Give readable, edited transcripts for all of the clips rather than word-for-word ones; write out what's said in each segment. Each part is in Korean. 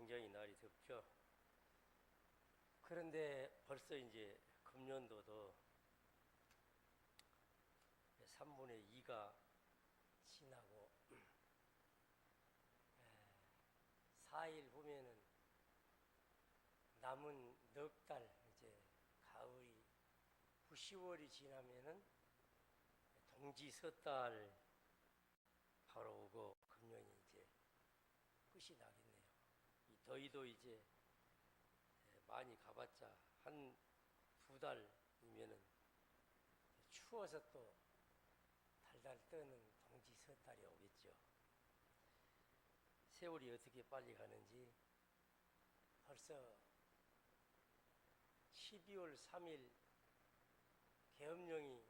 굉장히 날이 덥죠. 그런데 벌써 이제 금년도도 3분의 2가 지나고 4일 후면은 남은 넉 달 이제 가을이 9, 10월이 지나면은 동지 섣달 바로 오고 금년이 이제 끝이 나겠네요. 이 더위도 이제 많이 가봤자 한 2달이면은 추워서 또 달달 떠는 동지 섣달이 오겠죠. 세월이 어떻게 빨리 가는지 벌써 12월 3일 계엄령이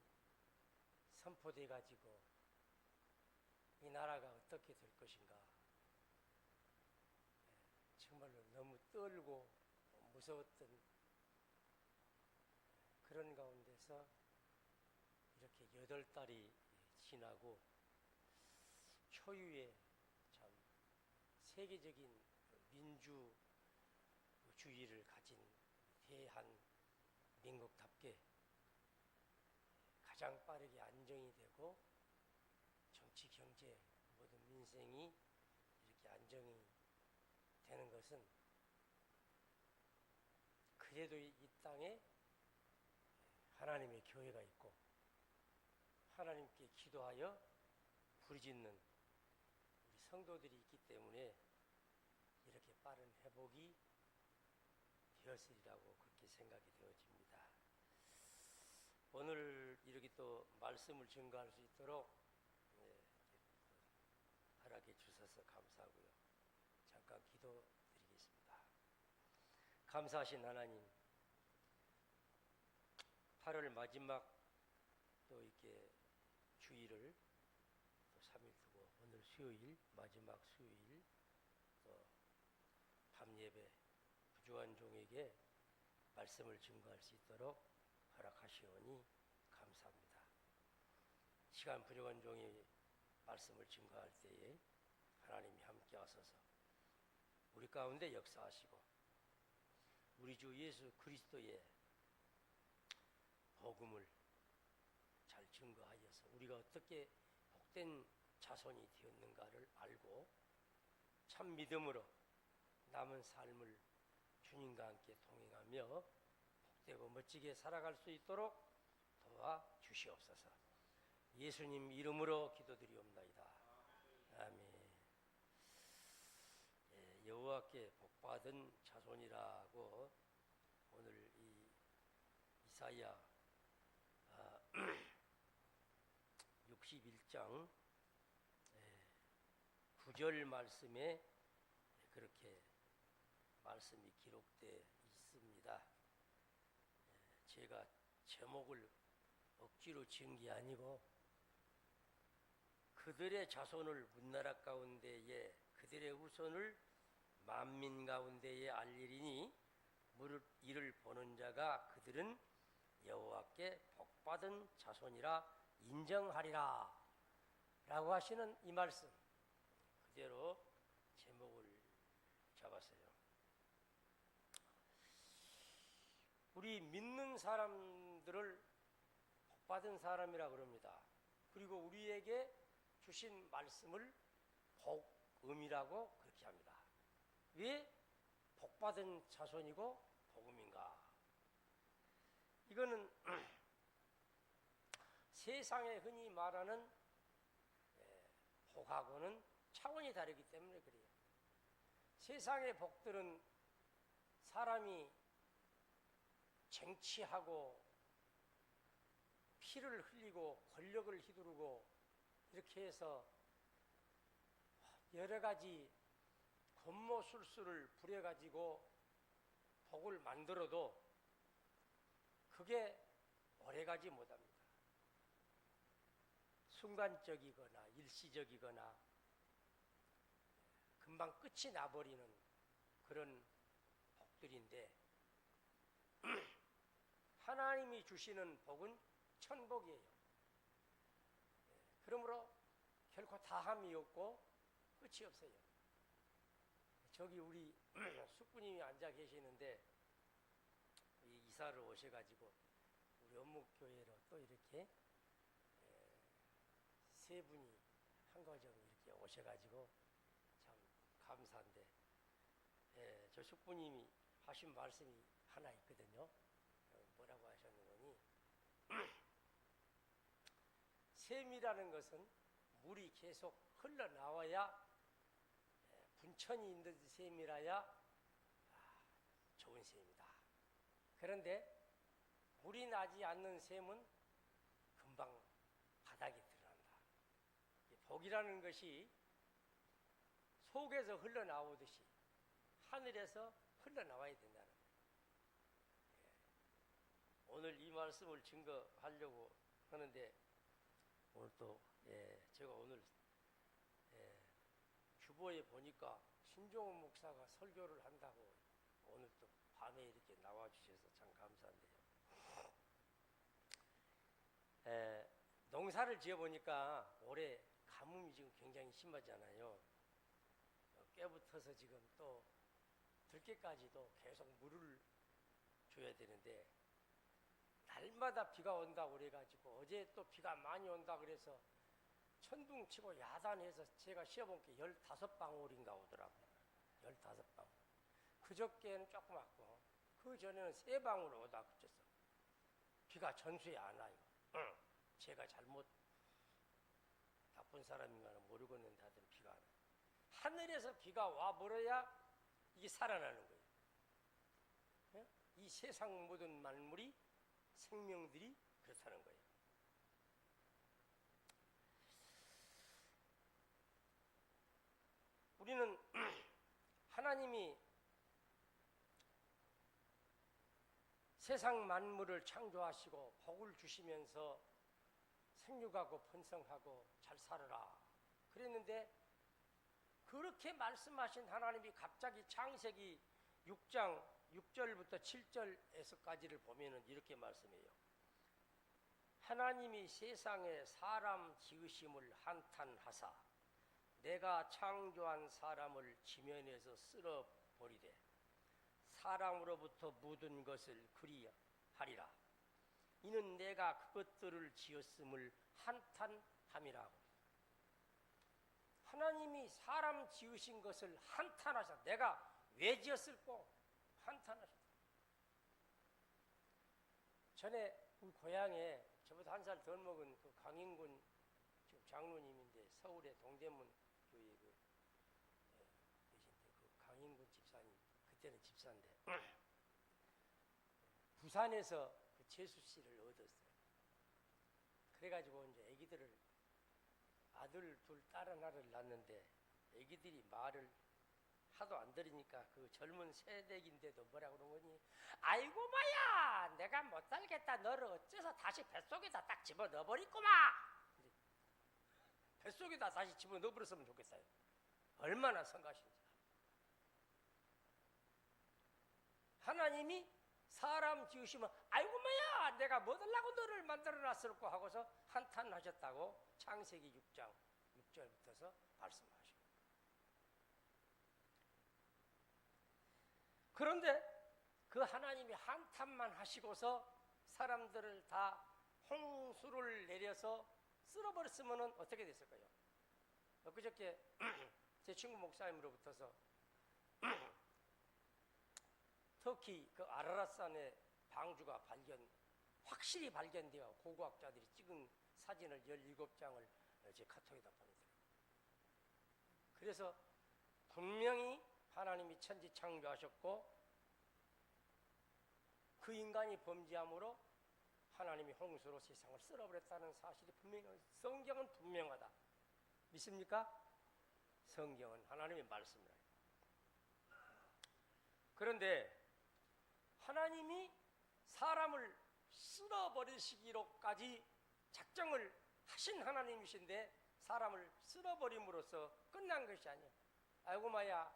선포돼 가지고 이 나라가 어떻게 될 것인가 정말로 너무 떨고 무서웠던 그런 가운데서 이렇게 8달이 지나고 초유의 참 세계적인 민주주의를 가진 대한민국답게 가장 빠르게 안정이 되고 정치, 경제, 모든 민생이 이렇게 안정이 되는 것은 그래도 이 땅에 하나님의 교회가 있고 하나님께 기도하여 부르짖는 우리 성도들이 있기 때문에 이렇게 빠른 회복이 되었으리라고 그렇게 생각이 되어집니다. 오늘 이렇게 또 말씀을 증거할 수 있도록 허락해 주셔서 감사하고요. 잠깐 기도드리겠습니다. 감사하신 하나님, 8월 마지막 또 이렇게 주일을 또 3일 두고 오늘 수요일 마지막 수요일 또 밤예배 부족한 종에게 말씀을 증거할 수 있도록 허락하시오니 감사합니다. 시간 부족한 종이 말씀을 증거할 때에 하나님이 함께 하소서 우리 가운데 역사하시고 우리 주 예수 그리스도의 복음을 잘 증거하여서 우리가 어떻게 복된 자손이 되었는가를 알고 참 믿음으로 남은 삶을 주님과 함께 동행하며 복되고 멋지게 살아갈 수 있도록 도와주시옵소서. 예수님 이름으로 기도드리옵나이다. 아멘. 여호와께 복받은 자손이라고 오늘 이 이사야 61장 9절 말씀에 그렇게 말씀이 기록되어 있습니다. 제가 제목을 억지로 지은 게 아니고 그들의 자손을 문나라 가운데에 그들의 후손을 만민 가운데에 알리리니 무릇 이를 보는 자가 그들은 여호와께 복받은 자손이라 인정하리라 라고 하시는 이 말씀 그대로 제목을 잡았어요. 우리 믿는 사람들을 복받은 사람이라 그럽니다. 그리고 우리에게 주신 말씀을 복음이라고 그렇게 합니다. 왜 복받은 자손이고 복음인가? 이거는 세상에 흔히 말하는 복하고는 차원이 다르기 때문에 그래요. 세상의 복들은 사람이 쟁취하고 피를 흘리고 권력을 휘두르고 이렇게 해서 여러 가지 권모술수를 부려가지고 복을 만들어도 그게 오래가지 못합니다. 순간적이거나 일시적이거나 금방 끝이 나버리는 그런 복들인데 하나님이 주시는 복은 천복이에요. 그러므로 결코 다함이 없고 끝이 없어요. 저기 우리 숙부님이 앉아 계시는데 이사를 오셔가지고 우리 원목교회로 또 이렇게 세 분이 한가정 이렇게 오셔가지고 참 감사한데, 저 숙부님이 하신 말씀이 하나 있거든요. 뭐라고 하셨는 거니? 샘이라는 것은 물이 계속 흘러나와야, 분천이 있는 샘이라야 좋은 샘이다. 그런데 물이 나지 않는 샘은 금방 바닥에 드러난다. 복이라는 것이 속에서 흘러나오듯이 하늘에서 흘러나와야 된다는 거예요. 오늘 이 말씀을 증거하려고 하는데, 오늘 또 제가 오늘 주보에 보니까 신종원 목사가 설교를 한다고 오늘 또 밤에 이렇게 나와주셔서 참 감사한데요. 농사를 지어보니까 올해 가뭄이 지금 굉장히 심하잖아요. 깨부터서 지금 또 들깨까지도 계속 물을 줘야 되는데, 날마다 비가 온다고 그래가지고 어제 또 비가 많이 온다 그래서 천둥치고 야단해서 제가 시어본 게 15방울인가 오더라고요. 15방울. 그저께는 조금 왔고 그 전에는 3방울 오다 그쳤어. 비가 전수에 안 와요. 제가 잘못 나쁜 사람인가는 모르겠는데 하여튼 비가 안 와요. 하늘에서 비가 와버려야 이게 살아나는 거예요. 이 세상 모든 만물이, 생명들이 그렇다는 거예요. 우리는 하나님이 세상 만물을 창조하시고 복을 주시면서 생육하고 번성하고 잘 살아라 그랬는데, 그렇게 말씀하신 하나님이 갑자기 창세기 6장 6절부터 7절에서까지를 보면은 이렇게 말씀해요. 하나님이 세상에 사람 지으심을 한탄하사 내가 창조한 사람을 지면에서 쓸어버리되 사람으로부터 묻은 것을 그리하리라. 이는 내가 그것들을 지었음을 한탄함이라고. 하나님이 사람 지으신 것을 한탄하셨다. 내가 왜 지었을꼬? 한탄하셨다. 전에 우리 고향에 저보다 1살 덜 먹은 그 강인군 지금 장로님인데, 서울의 동대문 교회 계신데 그 강인군 집사님, 그때는 집사인데 부산에서 그 재수 씨를 얻었어요. 그래가지고 이제 아기들을, 아들 둘 딸 하나를 낳는데 아기들이 말을 하도 안 들으니까 그 젊은 새댁인데도 뭐라 그런 거니? 아이고 마야, 내가 못 살겠다. 너를 어째서 다시 뱃속에다 딱 집어넣어버리구마. 뱃속에다 다시 집어넣어버렸으면 좋겠어요. 얼마나 성가신지. 하나님이 사람 지으시면 아이고 마야, 내가 뭐 하려고 너를 만들어놨을까 하고서 한탄하셨다고 창세기 6장 6절부터서 말씀하십니다. 그런데 그 하나님이 한탄만 하시고서 사람들을 다 홍수를 내려서 쓸어버렸으면 어떻게 됐을까요? 그저께 제 친구 목사님으로부터서 터키 그 아라랏산의 방주가 확실히 발견되어 고고학자들이 찍은 사진을 17장을 제 카톡에다 보내더라고요. 그래서 분명히 하나님이 천지 창조하셨고 그 인간이 범죄함으로 하나님이 홍수로 세상을 쓸어버렸다는 사실이 분명히, 성경은 분명하다. 믿습니까? 성경은 하나님의 말씀이에요. 그런데 하나님이 사람을 쓸어버리시기로까지 작정을 하신 하나님이신데 사람을 쓸어버림으로써 끝난 것이 아니에요. 아이고 마야,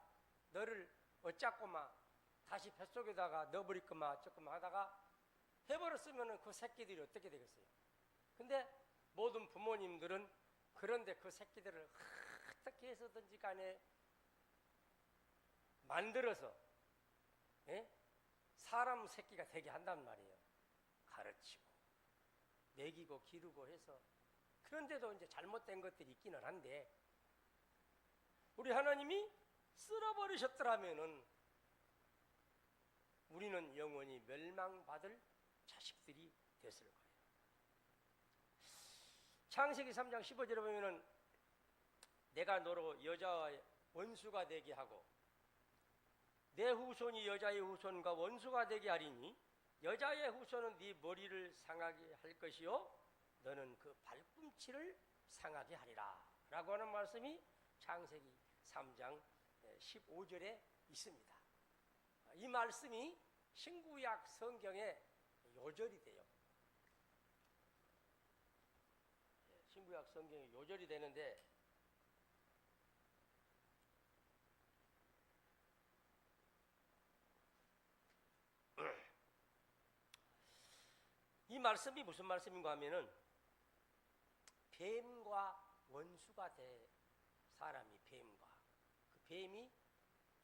너를 어쩌고마 다시 뱃속에다가 넣어버릴거마 어쩌고마 하다가 해버렸으면 그 새끼들이 어떻게 되겠어요? 근데 모든 부모님들은 그런데 그 새끼들을 어떻게 해서든지 간에 만들어서 예? 사람 새끼가 되게 한단 말이에요. 가르치고 먹이고 기르고 해서. 그런데도 이제 잘못된 것들이 있기는 한데 우리 하나님이 쓸어버리셨더라면은 우리는 영원히 멸망받을 자식들이 됐을 거예요. 창세기 3장 15절에 보면은 내가 너로 여자와 원수가 되게 하고 내 후손이 여자의 후손과 원수가 되게 하리니 여자의 후손은 네 머리를 상하게 할 것이요 너는 그 발꿈치를 상하게 하리라 라고 하는 말씀이 창세기 3장 15절에 있습니다. 이 말씀이 신구약 성경에 요절이 돼요. 신구약 성경에 요절이 되는데 이 말씀이 무슨 말씀인가 하면은 뱀과 원수가 된 사람이 뱀과 그 뱀이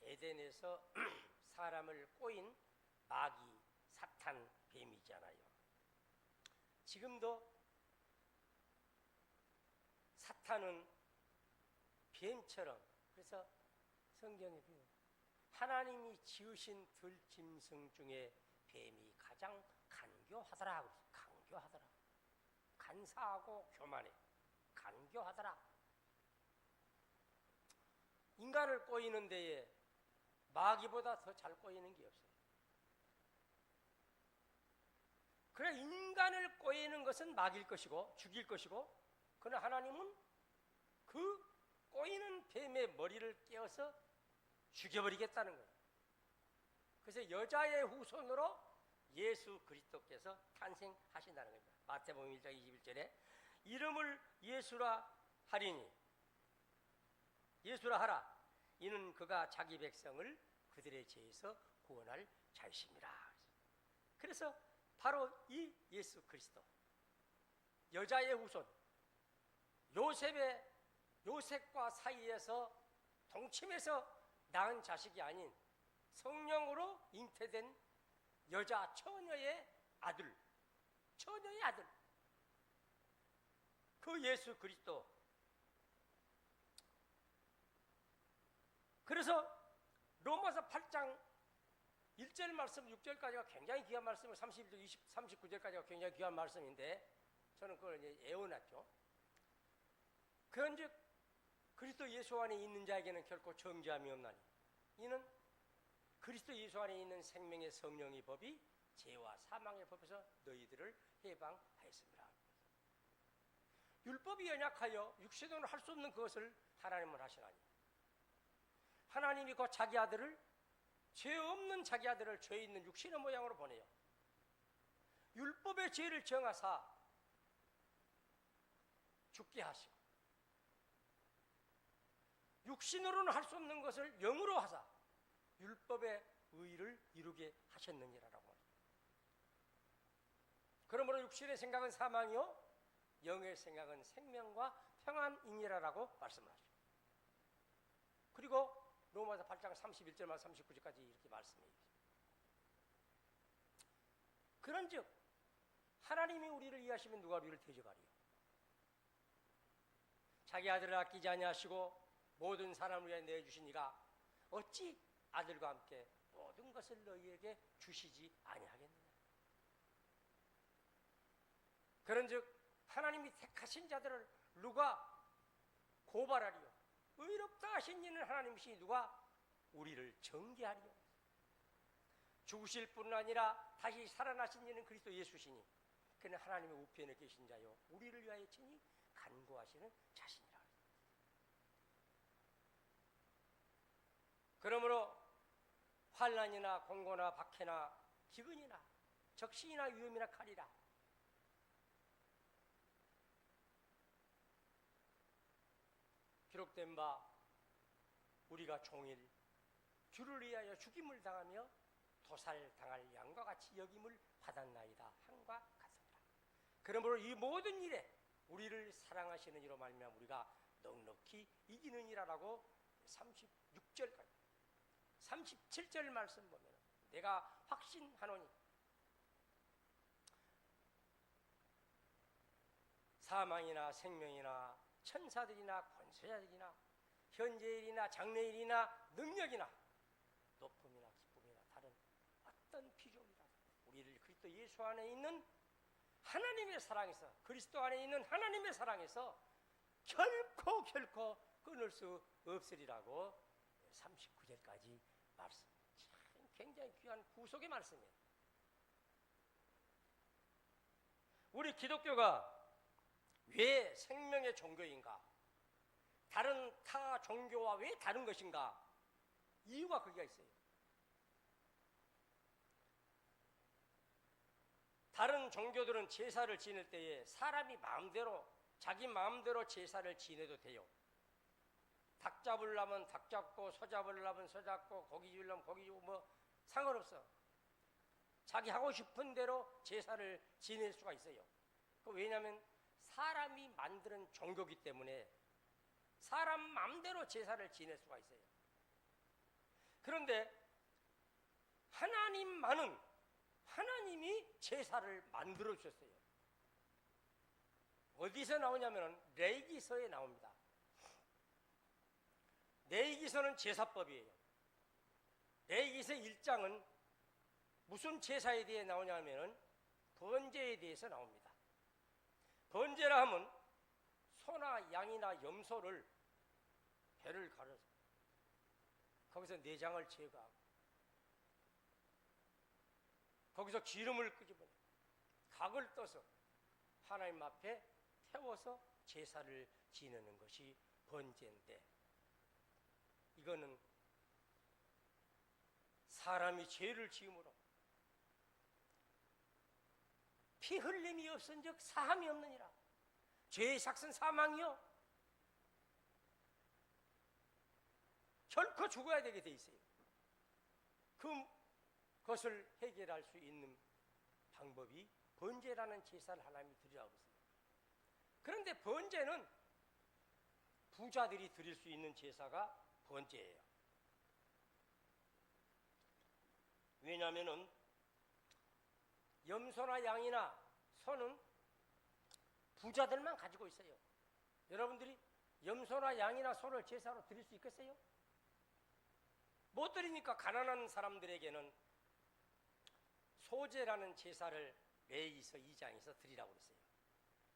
에덴에서 사람을 꼬인 마귀 사탄 뱀이잖아요. 지금도 사탄은 뱀처럼 그래서 성경에 보면 하나님이 지으신 들짐승 중에 뱀이 가장 간교하더라. 간교하더라. 간사하고 교만해. 간교하더라. 인간을 꼬이는 데에 마귀보다 더 잘 꼬이는 게 없어요. 그래 인간을 꼬이는 것은 마귀일 것이고 죽일 것이고 그러나 하나님은 그 꼬이는 뱀의 머리를 깨어서 죽여버리겠다는 거예요. 그래서 여자의 후손으로 예수 그리스도께서 탄생하신다는 겁니다. 마태복음 1장 21절에 이름을 예수라 하리니 예수라 하라 이는 그가 자기 백성을 그들의 죄에서 구원할 자이심이라. 그래서 바로 이 예수 그리스도 여자의 후손 요셉과 사이에서 동침해서 낳은 자식이 아닌 성령으로 잉태된 여자 처녀의 아들 그 예수 그리스도. 그래서 로마서 8장 1절 말씀 6절까지가 굉장히 귀한 말씀을 31절 39절까지가 굉장히 귀한 말씀인데 저는 그걸 이제 애워놨죠. 그런즉 그리스도 예수 안에 있는 자에게는 결코 정죄함이 없나니 이는 그리스도 예수 안에 있는 생명의 성령의 법이 죄와 사망의 법에서 너희들을 해방하였습니다. 율법이 연약하여 육신으로 할 수 없는 그것을 하나님은 하시나니 하나님이 그 자기 아들을 죄 없는 자기 아들을 죄 있는 육신의 모양으로 보내요. 율법의 죄를 정하사 죽게 하시고 육신으로는 할 수 없는 것을 영으로 하사 율법의 의를 이루게 하셨느니라라고 합니다. 그러므로 육신의 생각은 사망이요 영의 생각은 생명과 평안이니라라고 말씀을 하죠. 그리고 로마서 8장 31절만 39절까지 이렇게 말씀해요. 그런즉 하나님이 우리를 이해하시면 누가 우리를 대적하리요? 자기 아들을 아끼지 아니하시고 모든 사람을 위해 내주신 이가 어찌 아들과 함께 모든 것을 너희에게 주시지 아니하겠느냐? 그런즉 하나님이 택하신 자들을 누가 고발하리요? 의롭다 하신 이는 하나님이시니 누가 우리를 정죄하리요? 죽으실 뿐 아니라 다시 살아나신 이는 그리스도 예수시니 그는 하나님의 우편에 계신 자요 우리를 위하여 친히 간구하시는 자신이라. 그러므로 환난이나 공고나 박해나 기근이나 적신이나 위험이나 칼이라 기록된 바 우리가 종일 주를 위하여 죽임을 당하며 도살당할 양과 같이 여김을 받았나이다 함과 같습니다. 그러므로 이 모든 일에 우리를 사랑하시는 이로 말미암아 우리가 넉넉히 이기느니라라고 36절까지 37절 말씀 보면 내가 확신하노니 사망이나 생명이나 천사들이나 권세자들이나 현재일이나 장래일이나 능력이나 높음이나 기쁨이나 다른 어떤 비교이라도 우리를 그리스도 예수 안에 있는 하나님의 사랑에서, 그리스도 안에 있는 하나님의 사랑에서 결코 끊을 수 없으리라고 39절까지 말씀. 참 굉장히 귀한 구속의 말씀이에요. 우리 기독교가 왜 생명의 종교인가? 다른 타 종교와 왜 다른 것인가? 이유가 거기가 있어요. 다른 종교들은 제사를 지낼 때에 사람이 마음대로, 자기 마음대로 제사를 지내도 돼요. 닭 잡으려면 닭 잡고, 소 잡으려면 소 잡고, 고기 주려면 고기 주고, 뭐 상관없어. 자기 하고 싶은 대로 제사를 지낼 수가 있어요. 왜냐하면 사람이 만드는 종교이기 때문에 사람 마음대로 제사를 지낼 수가 있어요. 그런데 하나님만은 하나님이 제사를 만들어 주셨어요. 어디서 나오냐면 레위기서에 나옵니다. 레위기서는 제사법이에요. 레위기서 1장은 무슨 제사에 대해 나오냐면 번제에 대해서 나옵니다. 번제라 하면 소나 양이나 염소를 배를 가려서 거기서 내장을 제거하고 거기서 기름을 끄집어내 각을 떠서 하나님 앞에 태워서 제사를 지내는 것이 번제인데, 이거는 사람이 죄를 지음으로 피 흘림이 없은즉 사함이 없느니라. 죄의 삭은 사망이요, 결코 죽어야 되게 돼 있어요. 그것을 해결할 수 있는 방법이 번제라는 제사를 하나님이 드리라고 했어요. 그런데 번제는 부자들이 드릴 수 있는 제사가 번제예요. 왜냐하면 염소나 양이나 소는 부자들만 가지고 있어요. 여러분들이 염소나 양이나 소를 제사로 드릴 수 있겠어요? 못 드리니까 가난한 사람들에게는 소제라는 제사를 레위기서 2장에서 드리라고 그랬어요.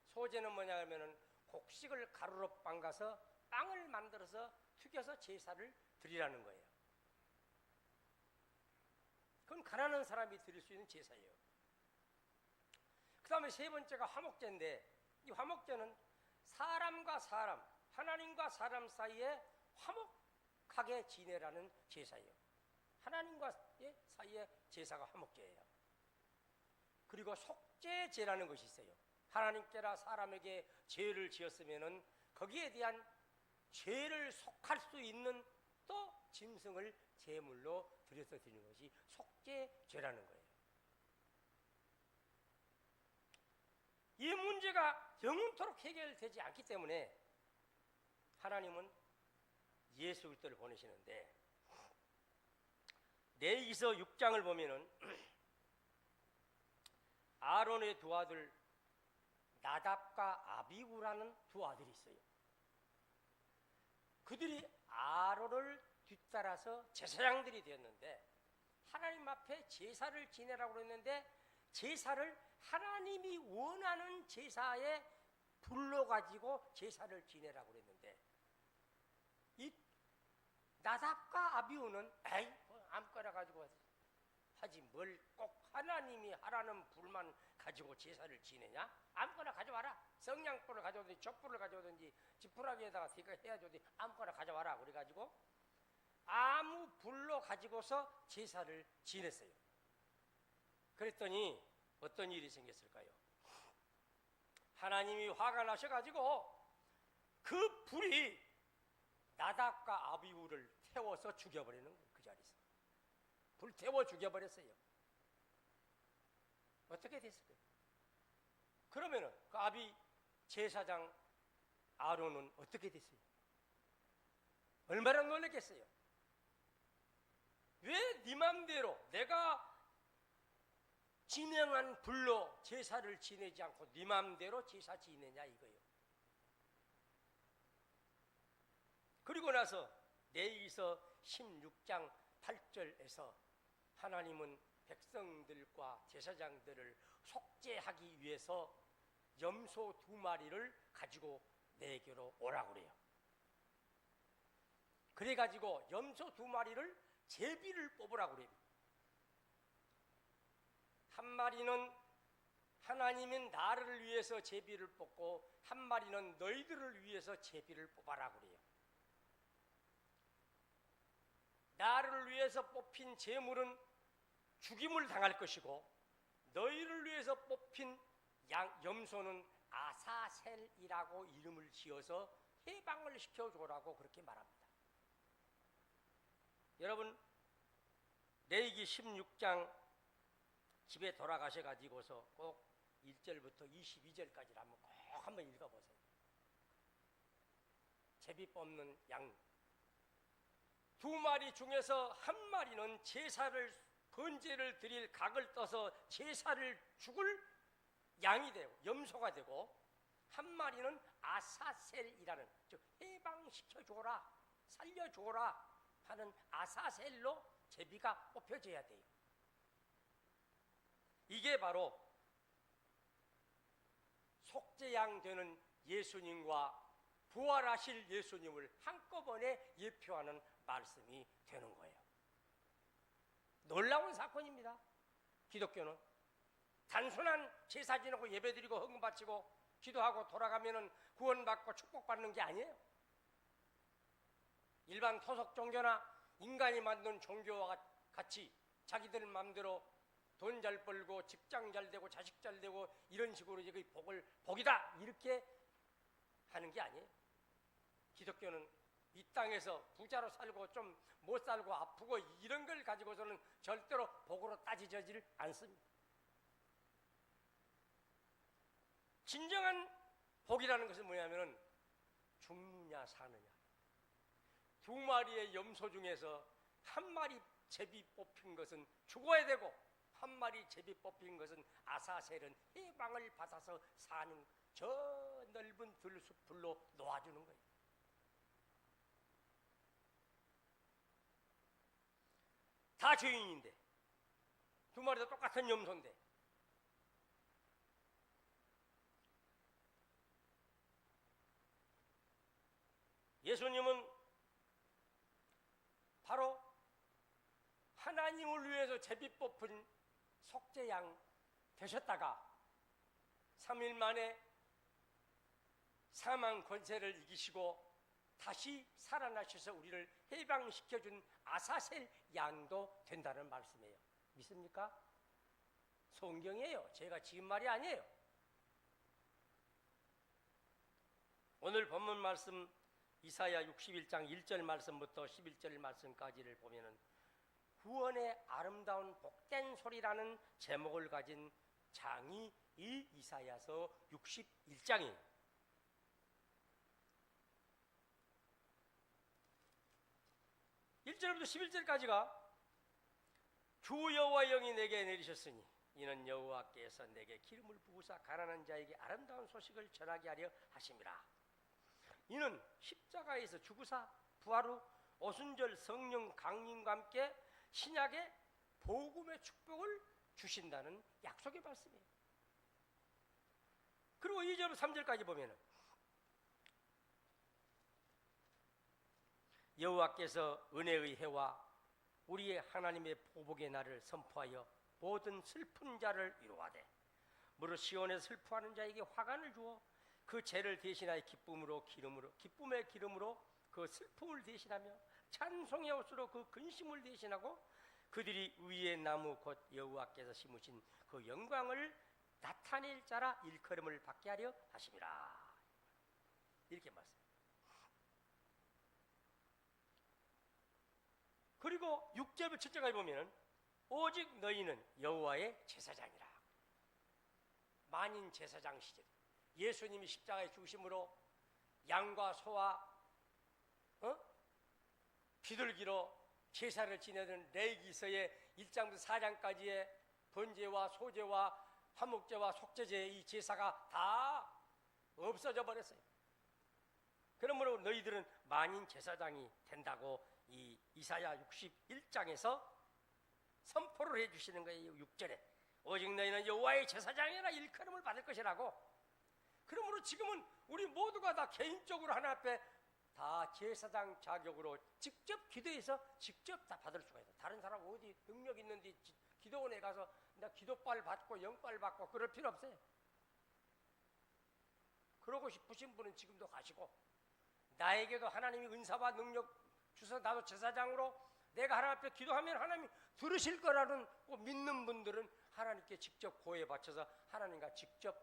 소제는 뭐냐 하면은 곡식을 가루로 빻아서 빵을 만들어서 튀겨서 제사를 드리라는 거예요. 그건 가난한 사람이 드릴 수 있는 제사예요. 그 다음에 세 번째가 화목제인데, 이 화목제는 사람과 사람, 하나님과 사람 사이에 화목하게 지내라는 제사예요. 하나님과 사이에 제사가 화목제예요. 그리고 속죄제라는 것이 있어요. 하나님께나 사람에게 죄를 지었으면은 거기에 대한 죄를 속할 수 있는 또 짐승을 제물로 드려서 드리는 것이 속죄제라는 거예요. 이 문제가 영원토록 해결되지 않기 때문에 하나님은 예수 그리스도를 보내시는데, 레위기서 6장을 보면은 아론의 두 아들 나답과 아비후라는 두 아들이 있어요. 그들이 아론을 뒤따라서 제사장들이 되었는데, 하나님 앞에 제사를 지내라고 했는데 제사를 하나님이 원하는 제사에 불러가지고 제사를 지내라고 했는데, 이 나답과 아비후는 에이 뭐 아무거나 가지고 하지 뭘 꼭 하나님이 하라는 불만 가지고 제사를 지내냐? 아무거나 가져와라. 성냥불을 가져오든지 촛불을 가져오든지 지푸라기에다가 네가 해야지 아무거나 가져와라. 그래가지고 아무 불로 가지고서 제사를 지냈어요. 그랬더니 어떤 일이 생겼을까요? 하나님이 화가 나셔가지고 그 불이 나답과 아비후를 태워서 죽여버리는 거예요. 그 자리에서 불태워 죽여버렸어요. 어떻게 됐을까요? 그러면은 그 아비 제사장 아론은 어떻게 됐어요? 얼마나 놀랐겠어요? 왜 네 맘대로 내가 지명한 불로 제사를 지내지 않고 네 맘대로 제사 지내냐 이거예요. 그리고 나서 레위기서 16장 8절에서 하나님은 백성들과 제사장들을 속죄하기 위해서 염소 2마리를 가지고 내게로 오라고 그래요. 그래가지고 염소 2마리를 제비를 뽑으라고 그래요. 한 마리는 하나님인 나를 위해서 제비를 뽑고 한 마리는 너희들을 위해서 제비를 뽑아라 그래요. 나를 위해서 뽑힌 제물은 죽임을 당할 것이고 너희를 위해서 뽑힌 염소는 아사셀이라고 이름을 지어서 해방을 시켜줘라고 그렇게 말합니다. 여러분 레위기 16장 집에 돌아가셔가지고서 꼭 1절부터 22절까지를 한번 읽어보세요. 제비 뽑는 양 2마리 중에서 한 마리는 제사를 번제를 드릴 각을 떠서 제사를 죽을 양이 되고 염소가 되고 한 마리는 아사셀이라는 즉 해방시켜줘라 살려줘라 하는 아사셀로 제비가 뽑혀져야 돼요. 이게 바로 속죄양 되는 예수님과 부활하실 예수님을 한꺼번에 예표하는 말씀이 되는 거예요. 놀라운 사건입니다. 기독교는 단순한 제사 지내고 예배드리고 헌금 바치고 기도하고 돌아가면은 구원받고 축복받는 게 아니에요. 일반 토속 종교나 인간이 만든 종교와 같이 자기들 마음대로 돈 잘 벌고 직장 잘 되고 자식 잘 되고 이런 식으로 이제 복이다 이렇게 하는 게 아니에요. 기독교는 이 땅에서 부자로 살고 좀 못 살고 아프고 이런 걸 가지고서는 절대로 복으로 따지지질 않습니다. 진정한 복이라는 것은 뭐냐면은 죽느냐 사느냐. 2마리의 염소 중에서 한 마리 제비 뽑힌 것은 죽어야 되고 한 마리 제비 뽑힌 것은 아사셀은 해방을 받아서 사는 저 넓은 들숲불로 놓아주는 거예요. 다 죄인인데 2마리도 똑같은 염소인데 예수님은 바로 하나님을 위해서 제비 뽑힌 속죄양 되셨다가 3일 만에 사망 권세를 이기시고 다시 살아나셔서 우리를 해방시켜준 아사셀 양도 된다는 말씀이에요. 믿습니까? 성경이에요. 제가 지은 말이 아니에요. 오늘 본문 말씀 이사야 61장 1절 말씀부터 11절 말씀까지를 보면은 구원의 아름다운 복된 소리라는 제목을 가진 장이 이 이사야서 61장이에요. 1절부터 11절까지가 주 여호와의 영이 내게 내리셨으니 이는 여호와께서 내게 기름을 부으사 가난한 자에게 아름다운 소식을 전하게 하려 하심이라. 이는 십자가에서 죽으사 부활 후 오순절 성령 강림과 함께 신약의 복음의 축복을 주신다는 약속의 말씀이에요. 그리고 2절부터 3절까지 보면은 여호와께서 은혜의 해와 우리의 하나님의 보복의 날을 선포하여 모든 슬픈 자를 위로하되 무릇 시온에 슬퍼하는 자에게 화관을 주어 그 죄를 대신하여 기쁨의 기름으로 그 슬픔을 대신하며 찬송의 옷으로 그 근심을 대신하고 그들이 위의 나무 곧 여호와께서 심으신 그 영광을 나타낼 자라 일컬음을 받게 하려 하심이라. 이렇게 말씀. 그리고 6절부터 7절까지 보면 오직 너희는 여호와의 제사장이라. 만인 제사장 시절 예수님이 십자가에 죽으심으로 양과 소와 비둘기로 제사를 지내던 레위기서의 1장부터 4장까지의 번제와 소제와 화목제와 속죄제의 이 제사가 다 없어져 버렸어요. 그러므로 너희들은 만인 제사장이 된다고 이 이사야 61장에서 선포를 해주시는 거예요. 6절에 오직 너희는 여호와의 제사장이라 일컬음을 받을 것이라고. 그러므로 지금은 우리 모두가 다 개인적으로 하나님 앞에 다 제사장 자격으로 직접 기도해서 직접 다 받을 수가 있어요. 다른 사람 어디 능력 있는데 기도원에 가서 나 기도빨 받고 영빨 받고 그럴 필요 없어요. 그러고 싶으신 분은 지금도 가시고, 나에게도 하나님이 은사와 능력 주셔서 나도 제사장으로 내가 하나님 앞에 기도하면 하나님이 들으실 거라는 믿는 분들은 하나님께 직접 고해 바쳐서 하나님과 직접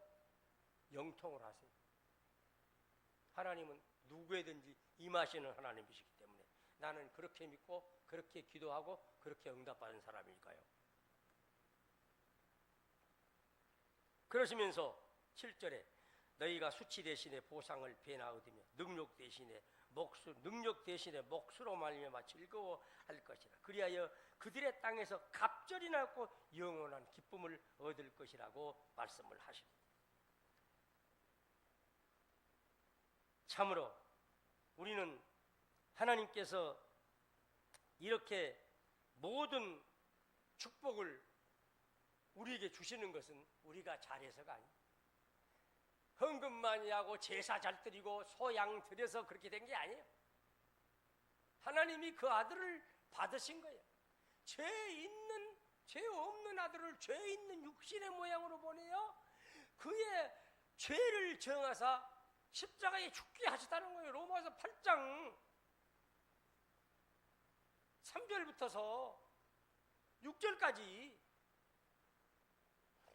영통을 하세요. 하나님은 누구에든지 임하시는 하나님이시기 때문에 나는 그렇게 믿고 그렇게 기도하고 그렇게 응답받은 사람일까요? 그러시면서 7절에 너희가 수치 대신에 보상을 배나 얻으며 능력 대신에 몫으로 말미암아 즐거워할 것이라. 그리하여 그들의 땅에서 갑절이 나고 영원한 기쁨을 얻을 것이라고 말씀을 하십니다. 참으로 우리는 하나님께서 이렇게 모든 축복을 우리에게 주시는 것은 우리가 잘해서가 아니에요. 헌금 많이 하고 제사 잘 드리고 소양 드려서 그렇게 된 게 아니에요. 하나님이 그 아들을 받으신 거예요. 죄 없는 아들을 죄 있는 육신의 모양으로 보내요. 그의 죄를 정하사 십자가에 죽게 하셨다는 거예요. 로마서 8장 3절부터서 6절까지.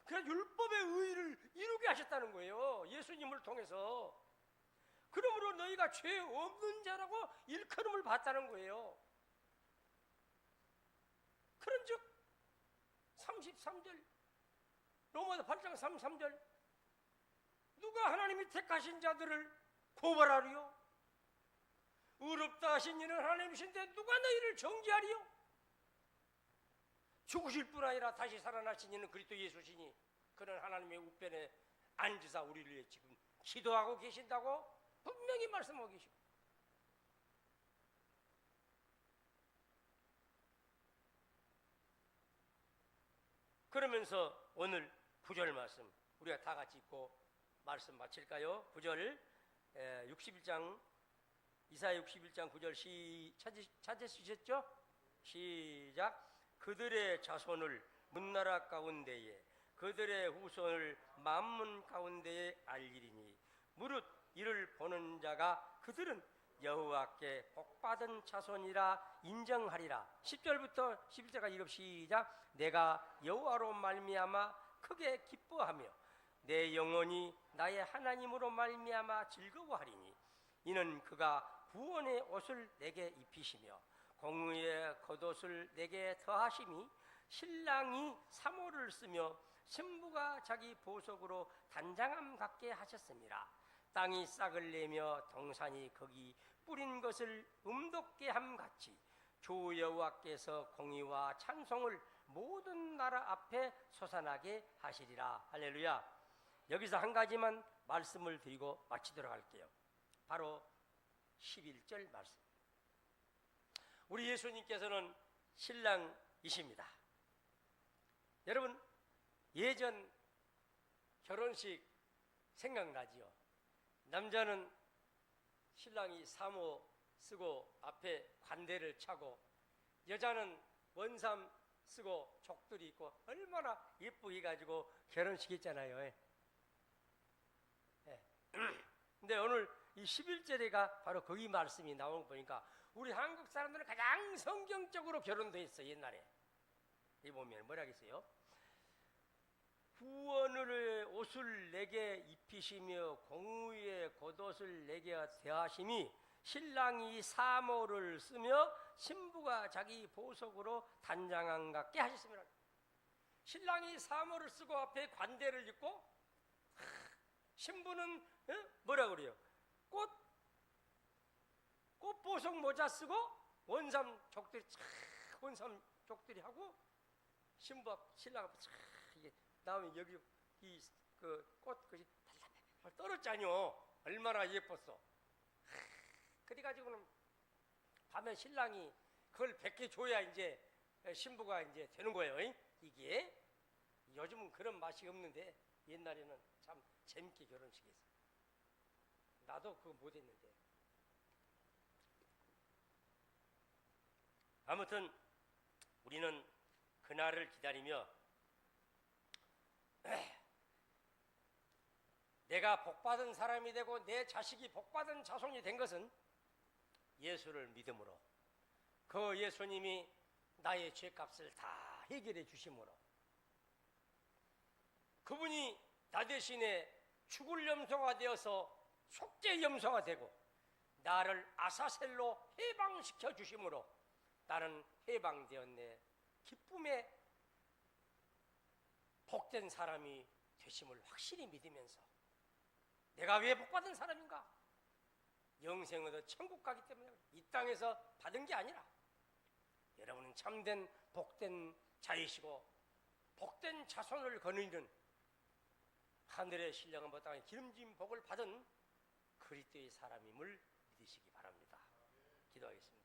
그래서 율법의 의의를 이루게 하셨다는 거예요. 예수님을 통해서. 그러므로 너희가 죄 없는 자라고 일컬음을 받다는 거예요. 그런즉 33절 로마서 8장 33절 누가 하나님이 택하신 자들을 고발하리요? 의롭다 하신 이는 하나님이신데 누가 너희를 정죄하리요? 죽으실 뿐 아니라 다시 살아나신 이는 그리스도 예수시니 그는 하나님의 우편에 앉으사 우리를 위해 지금 기도하고 계신다고 분명히 말씀하고 계시고, 그러면서 오늘 9절 말씀 우리가 다 같이 읽고 말씀 마칠까요? 9절 61장 이사야 61장 9절 찾으시겠죠? 시작. 그들의 자손을 문나라 가운데에 그들의 후손을 만문 가운데에 알리리니 무릇 이를 보는 자가 그들은 여호와께 복받은 자손이라 인정하리라. 10절부터 11절까지 읽어 시작. 내가 여호와로 말미암아 크게 기뻐하며 내 영혼이 나의 하나님으로 말미암아 즐거워하리니 이는 그가 구원의 옷을 내게 입히시며 공의의 겉옷을 내게 더하심이 신랑이 사모를 쓰며 신부가 자기 보석으로 단장함 같게 하셨습니다. 땅이 싹을 내며 동산이 거기 뿌린 것을 음돋게 함같이 주 여호와께서 공의와 찬송을 모든 나라 앞에 솟아나게 하시리라. 할렐루야. 여기서 한 가지만 말씀을 드리고 마치도록 할게요. 바로 11절 말씀. 우리 예수님께서는 신랑이십니다. 여러분 예전 결혼식 생각나지요? 남자는 신랑이 사모 쓰고 앞에 관대를 차고 여자는 원삼 쓰고 족들이 있고 얼마나 예쁘게 가지고 결혼식 했잖아요. 예. 근데 오늘 이 11절에가 바로 거기 말씀이 나오는 거 보니까 우리 한국 사람들은 가장 성경적으로 결혼도 했어. 옛날에 이 보면 뭐라 했어요? 구원의 옷을 내게 입히시며 공의의 겉옷을 내게 대하심이 신랑이 사모를 쓰며 신부가 자기 보석으로 단장함 같게 하셨습니다. 신랑이 사모를 쓰고 앞에 관대를 입고 신부는 뭐라 그래요? 꽃 보석 모자 쓰고 원삼족들이 원삼족들이 하고 신부 신랑 앞에 촤 이게 나오면 여기 이 그 꽃것이 달달달 떨었잖요. 얼마나 예뻤어. 그래가지고는 밤에 신랑이 그걸 100개 줘야 이제 신부가 이제 되는 거예요. 이게 요즘은 그런 맛이 없는데 옛날에는 참 재밌게 결혼식했어. 나도 그거 못했는데. 아무튼 우리는 그날을 기다리며 내가 복받은 사람이 되고 내 자식이 복받은 자손이 된 것은 예수를 믿음으로, 그 예수님이 나의 죄값을 다 해결해 주심으로, 그분이 나 대신에 죽을 염소가 되어서 속죄 염소가 되고 나를 아사셀로 해방시켜 주심으로 나는 해방되었네, 기쁨에 복된 사람이 되심을 확실히 믿으면서 내가 왜 복받은 사람인가? 영생 얻어 천국 가기 때문에 이 땅에서 받은 게 아니라 여러분은 참된 복된 자이시고 복된 자손을 거느리는 하늘의 신령한 땅에 기름진 복을 받은 그리스도의 사람임을 믿으시기 바랍니다. 기도하겠습니다.